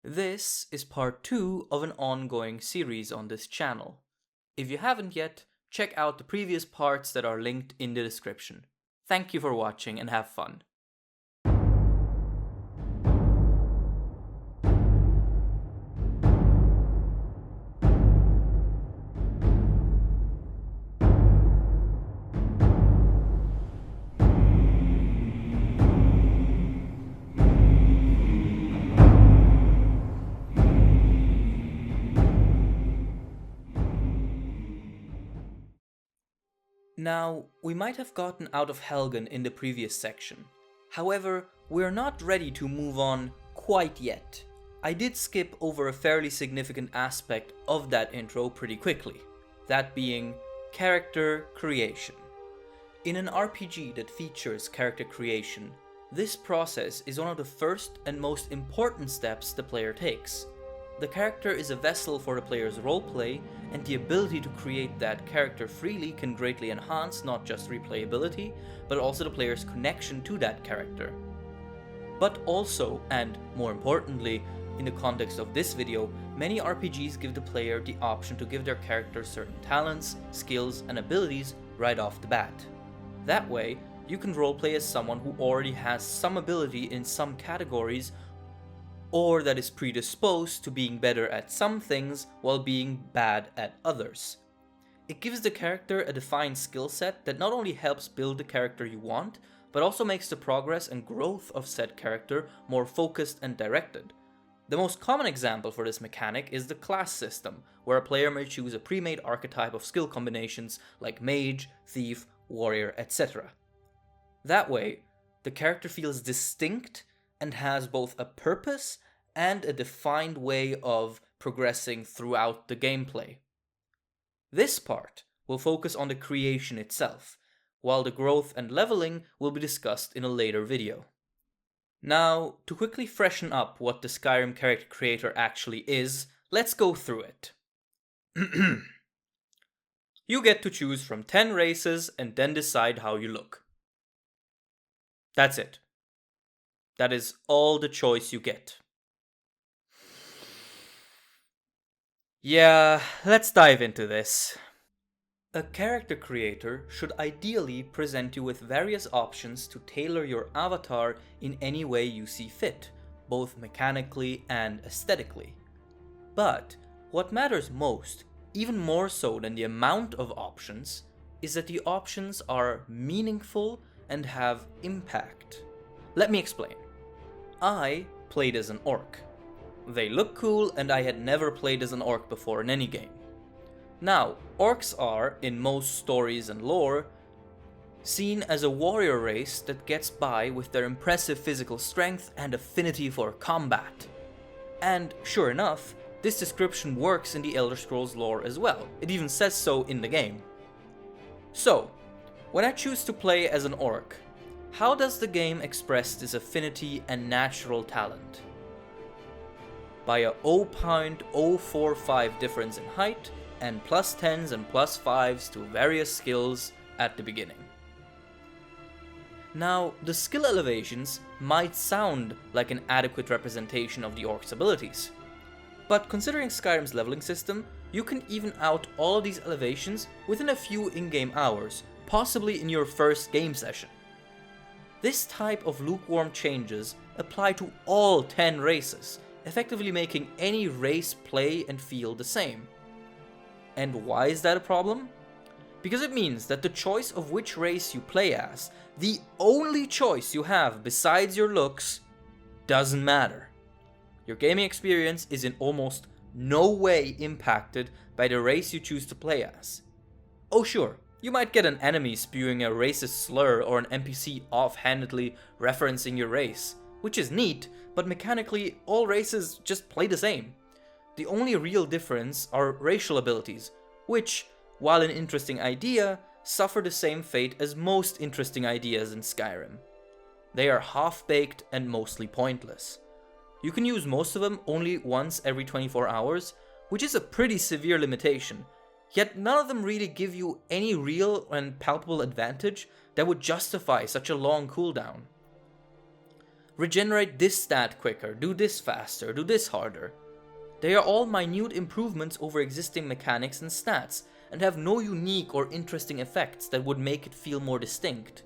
This is part 2 of an ongoing series on this channel. If you haven't yet, check out the previous parts that are linked in the description. Thank you for watching and have fun. Now, we might have gotten out of Helgen in the previous section. However, we're not ready to move on quite yet. I did skip over a fairly significant aspect of that intro pretty quickly, that being character creation. In an RPG that features character creation, this process is one of the first and most important steps the player takes. The character is a vessel for the player's roleplay, and the ability to create that character freely can greatly enhance not just replayability, but also the player's connection to that character. But also, and more importantly, in the context of this video, many RPGs give the player the option to give their character certain talents, skills, and abilities right off the bat. That way, you can roleplay as someone who already has some ability in some categories, or that is predisposed to being better at some things while being bad at others. It gives the character a defined skill set that not only helps build the character you want, but also makes the progress and growth of said character more focused and directed. The most common example for this mechanic is the class system, where a player may choose a pre-made archetype of skill combinations like mage, thief, warrior, etc. That way, the character feels distinct and has both a purpose and a defined way of progressing throughout the gameplay. This part will focus on the creation itself, while the growth and leveling will be discussed in a later video. Now, to quickly freshen up what the Skyrim character creator actually is, let's go through it. You get to choose from 10 races and then decide how you look. That's it. That is all the choice you get. Yeah, let's dive into this. A character creator should ideally present you with various options to tailor your avatar in any way you see fit, both mechanically and aesthetically. But what matters most, even more so than the amount of options, is that the options are meaningful and have impact. Let me explain. I played as an orc. They look cool, and I had never played as an orc before in any game. Now, orcs are, in most stories and lore, seen as a warrior race that gets by with their impressive physical strength and affinity for combat. And sure enough, this description works in the Elder Scrolls lore as well. It even says so in the game. So, when I choose to play as an orc, how does the game express this affinity and natural talent? By a 0.045 difference in height, and plus 10s and plus 5s to various skills at the beginning. Now, the skill elevations might sound like an adequate representation of the orc's abilities, but considering Skyrim's leveling system, you can even out all of these elevations within a few in-game hours, possibly in your first game session. This type of lukewarm changes apply to all 10 races, effectively making any race play and feel the same. And why is that a problem? Because it means that the choice of which race you play as, the only choice you have besides your looks, doesn't matter. Your gaming experience is in almost no way impacted by the race you choose to play as. Oh sure, you might get an enemy spewing a racist slur or an NPC offhandedly referencing your race, which is neat, but mechanically all races just play the same. The only real difference are racial abilities, which, while an interesting idea, suffer the same fate as most interesting ideas in Skyrim. They are half-baked and mostly pointless. You can use most of them only once every 24 hours, which is a pretty severe limitation, yet none of them really give you any real and palpable advantage that would justify such a long cooldown. regenerate this stat quicker, do this faster, do this harder. They are all minute improvements over existing mechanics and stats, and have no unique or interesting effects that would make it feel more distinct.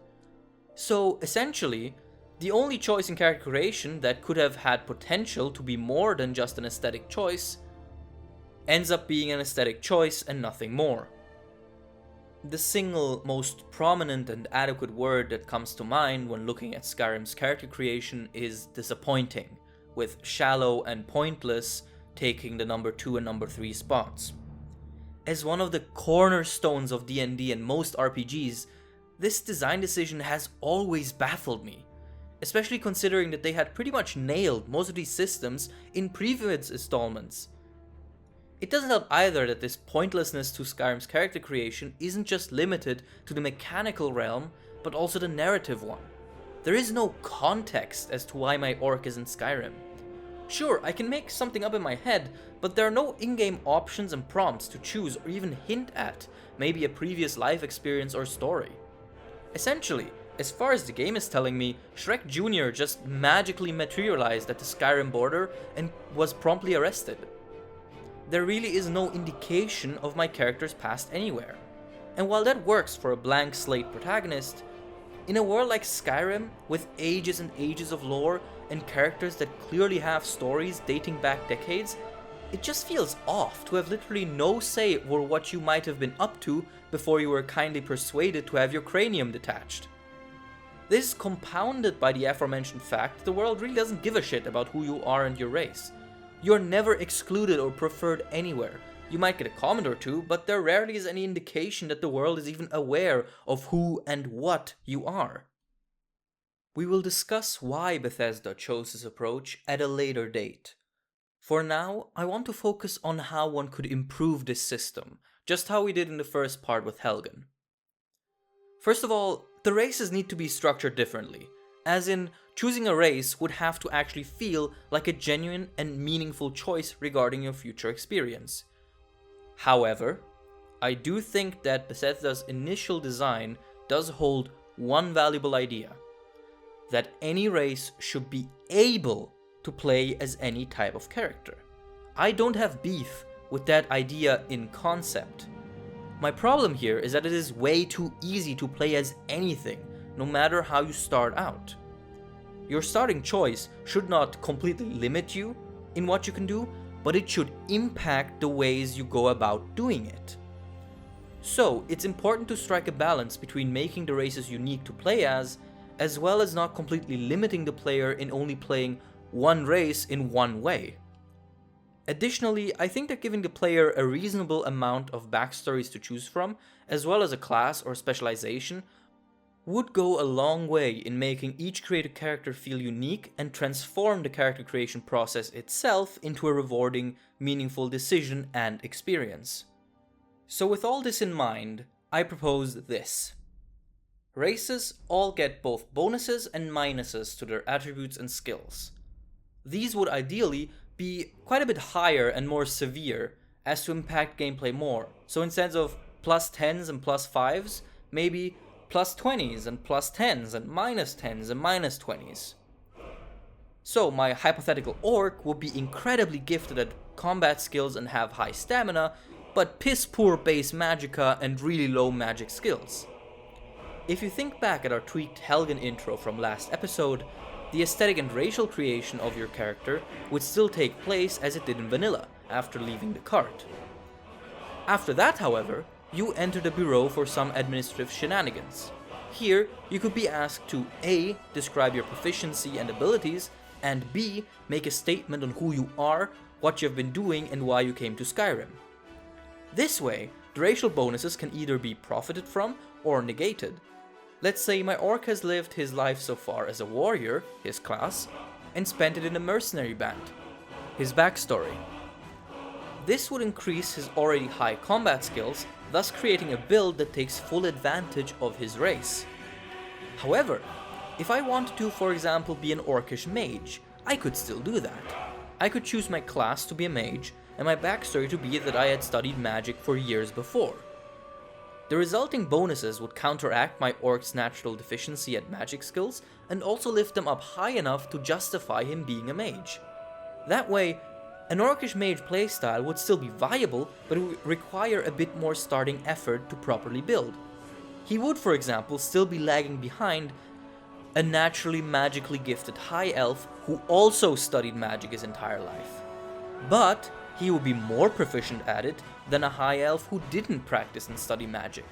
So, essentially, the only choice in character creation that could have had potential to be more than just an aesthetic choice ends up being an aesthetic choice and nothing more. The single most prominent and adequate word that comes to mind when looking at Skyrim's character creation is disappointing, with shallow and pointless taking the number 2 and number 3 spots. As one of the cornerstones of D&D and most RPGs, this design decision has always baffled me, especially considering that they had pretty much nailed most of these systems in previous installments. It doesn't help either that this pointlessness to Skyrim's character creation isn't just limited to the mechanical realm, but also the narrative one. There is no context as to why my orc is in Skyrim. Sure, I can make something up in my head, but there are no in-game options and prompts to choose or even hint at, maybe a previous life experience or story. Essentially, as far as the game is telling me, Shrek Jr. just magically materialized at the Skyrim border and was promptly arrested. There really is no indication of my character's past anywhere. And while that works for a blank slate protagonist, in a world like Skyrim, with ages and ages of lore and characters that clearly have stories dating back decades, it just feels off to have literally no say over what you might have been up to before you were kindly persuaded to have your cranium detached. This is compounded by the aforementioned fact that the world really doesn't give a shit about who you are and your race. You're never excluded or preferred anywhere. You might get a comment or two, but there rarely is any indication that the world is even aware of who and what you are. We will discuss why Bethesda chose this approach at a later date. For now, I want to focus on how one could improve this system, just how we did in the first part with Helgen. First of all, the races need to be structured differently, as in, choosing a race would have to actually feel like a genuine and meaningful choice regarding your future experience. However, I do think that Bethesda's initial design does hold one valuable idea: that any race should be able to play as any type of character. I don't have beef with that idea in concept. My problem here is that it is way too easy to play as anything, no matter how you start out. Your starting choice should not completely limit you in what you can do, but it should impact the ways you go about doing it. So, it's important to strike a balance between making the races unique to play as well as not completely limiting the player in only playing one race in one way. Additionally, I think that giving the player a reasonable amount of backstories to choose from, as well as a class or specialization, would go a long way in making each created character feel unique and transform the character creation process itself into a rewarding, meaningful decision and experience. So with all this in mind, I propose this. Races all get both bonuses and minuses to their attributes and skills. These would ideally be quite a bit higher and more severe as to impact gameplay more. So instead of plus 10s and plus 5s, maybe plus 20s and plus 10s and minus 10s and minus 20s. So my hypothetical orc would be incredibly gifted at combat skills and have high stamina, but piss poor base magicka and really low magic skills. If you think back at our tweaked Helgen intro from last episode, the aesthetic and racial creation of your character would still take place as it did in vanilla, after leaving the cart. After that, however, you enter the bureau for some administrative shenanigans. Here, you could be asked to A. describe your proficiency and abilities, and B. make a statement on who you are, what you have been doing, and why you came to Skyrim. This way, the racial bonuses can either be profited from or negated. Let's say my orc has lived his life so far as a warrior, his class, and spent it in a mercenary band, his backstory. This would increase his already high combat skills, thus creating a build that takes full advantage of his race. However, if I wanted to, for example, be an orcish mage, I could still do that. I could choose my class to be a mage, and my backstory to be that I had studied magic for years before. The resulting bonuses would counteract my orc's natural deficiency at magic skills and also lift them up high enough to justify him being a mage. That way, an orcish mage playstyle would still be viable, but it would require a bit more starting effort to properly build. He would, for example, still be lagging behind a naturally magically gifted high elf who also studied magic his entire life. But he would be more proficient at it than a high elf who didn't practice and study magic.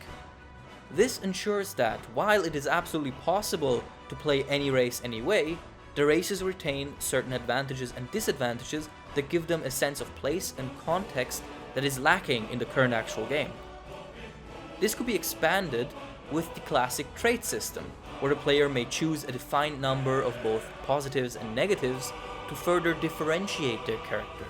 This ensures that, while it is absolutely possible to play any race anyway, the races retain certain advantages and disadvantages that give them a sense of place and context that is lacking in the current actual game. This could be expanded with the classic trait system, where the player may choose a defined number of both positives and negatives to further differentiate their character.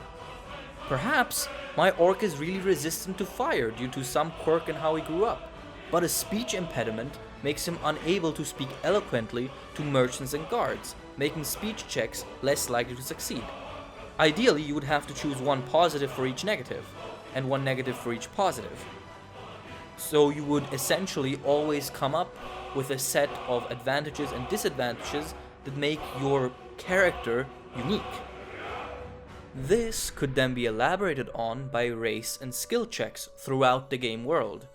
Perhaps my orc is really resistant to fire due to some quirk in how he grew up, but a speech impediment makes him unable to speak eloquently to merchants and guards, making speech checks less likely to succeed. Ideally, you would have to choose one positive for each negative, and one negative for each positive. So you would essentially always come up with a set of advantages and disadvantages that make your character unique. This could then be elaborated on by race and skill checks throughout the game world.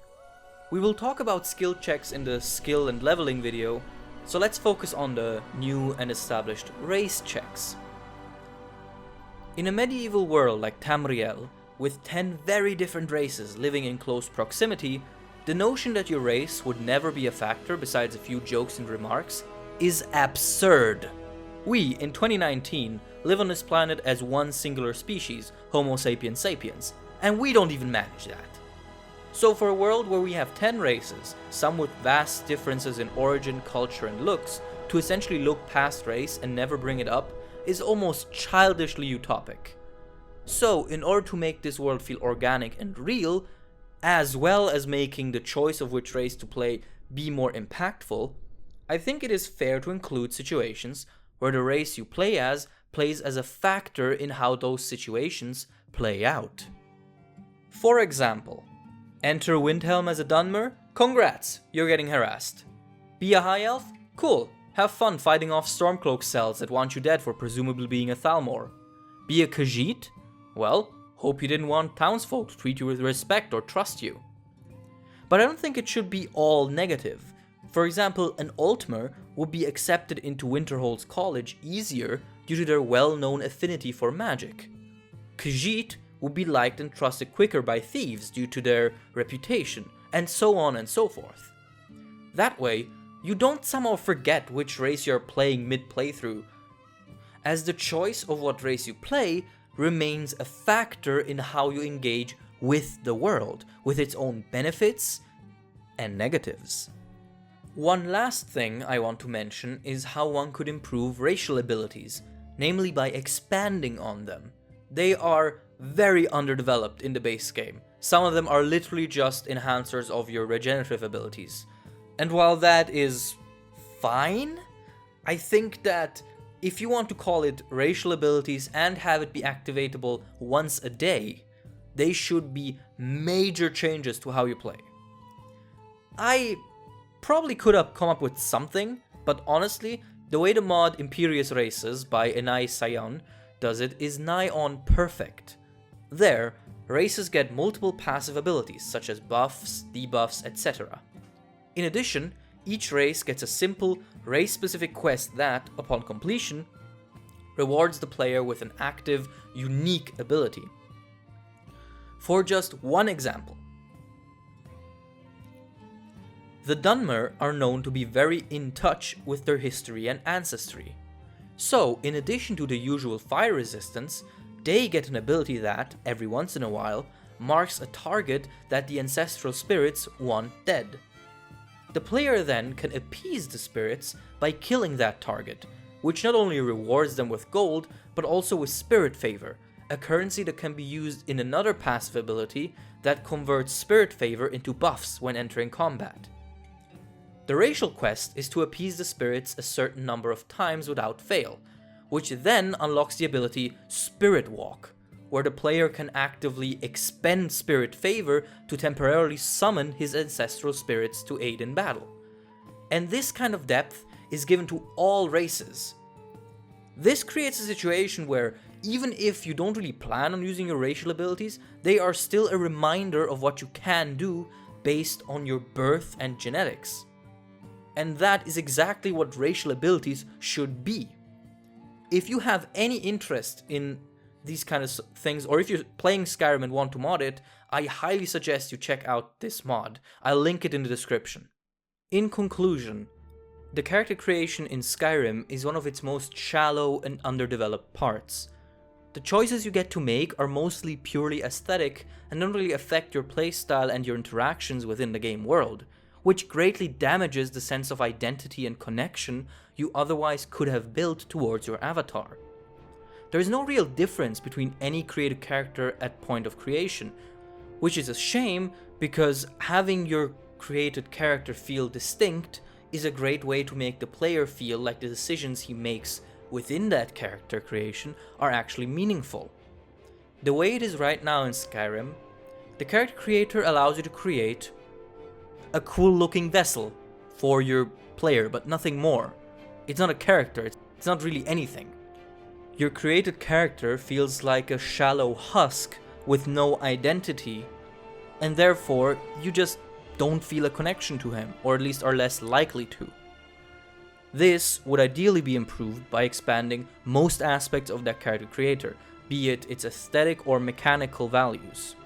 We will talk about skill checks in the skill and leveling video, so let's focus on the new and established race checks. In a medieval world like Tamriel, with 10 very different races living in close proximity, the notion that your race would never be a factor besides a few jokes and remarks is absurd. We, in 2019, live on this planet as one singular species, Homo sapiens sapiens, and we don't even manage that. So for a world where we have 10 races, some with vast differences in origin, culture and looks, to essentially look past race and never bring it up is almost childishly utopic. So in order to make this world feel organic and real, as well as making the choice of which race to play be more impactful, I think it is fair to include situations where the race you play as plays as a factor in how those situations play out. For example, enter Windhelm as a Dunmer? Congrats, you're getting harassed. Be a High Elf? Cool, have fun fighting off Stormcloak cells that want you dead for presumably being a Thalmor. Be a Khajiit? Well, hope you didn't want townsfolk to treat you with respect or trust you. But I don't think it should be all negative. For example, an Altmer would be accepted into Winterhold's college easier due to their well-known affinity for magic. Khajiit would be liked and trusted quicker by thieves due to their reputation, and so on and so forth. That way, you don't somehow forget which race you're playing mid-playthrough, as the choice of what race you play remains a factor in how you engage with the world, with its own benefits and negatives. One last thing I want to mention is how one could improve racial abilities, namely by expanding on them. They are very underdeveloped in the base game. Some of them are literally just enhancers of your regenerative abilities. And while that is fine, I think that if you want to call it racial abilities and have it be activatable once a day, they should be major changes to how you play. I probably could have come up with something, but honestly, the way the mod Imperious Races by Enai Sayon does it is nigh on perfect. There, races get multiple passive abilities such as buffs, debuffs, etc. In addition, each race gets a simple, race-specific quest that, upon completion, rewards the player with an active, unique ability. For just one example, the Dunmer are known to be very in touch with their history and ancestry. So, in addition to the usual fire resistance, they get an ability that, every once in a while, marks a target that the ancestral spirits want dead. The player then can appease the spirits by killing that target, which not only rewards them with gold, but also with spirit favor, a currency that can be used in another passive ability that converts spirit favor into buffs when entering combat. The racial quest is to appease the spirits a certain number of times without fail, which then unlocks the ability Spirit Walk, where the player can actively expend spirit favor to temporarily summon his ancestral spirits to aid in battle. And this kind of depth is given to all races. This creates a situation where even if you don't really plan on using your racial abilities, they are still a reminder of what you can do based on your birth and genetics. And that is exactly what racial abilities should be. If you have any interest in these kind of things, or if you're playing Skyrim and want to mod it, I highly suggest you check out this mod. I'll link it in the description. In conclusion, the character creation in Skyrim is one of its most shallow and underdeveloped parts. The choices you get to make are mostly purely aesthetic and don't really affect your playstyle and your interactions within the game world, which greatly damages the sense of identity and connection you otherwise could have built towards your avatar. There is no real difference between any created character at point of creation, which is a shame because having your created character feel distinct is a great way to make the player feel like the decisions he makes within that character creation are actually meaningful. The way it is right now in Skyrim, the character creator allows you to create a cool looking vessel for your player, but nothing more. It's not a character, it's not really anything. Your created character feels like a shallow husk with no identity, and therefore you just don't feel a connection to him, or at least are less likely to. This would ideally be improved by expanding most aspects of that character creator, be it its aesthetic or mechanical values.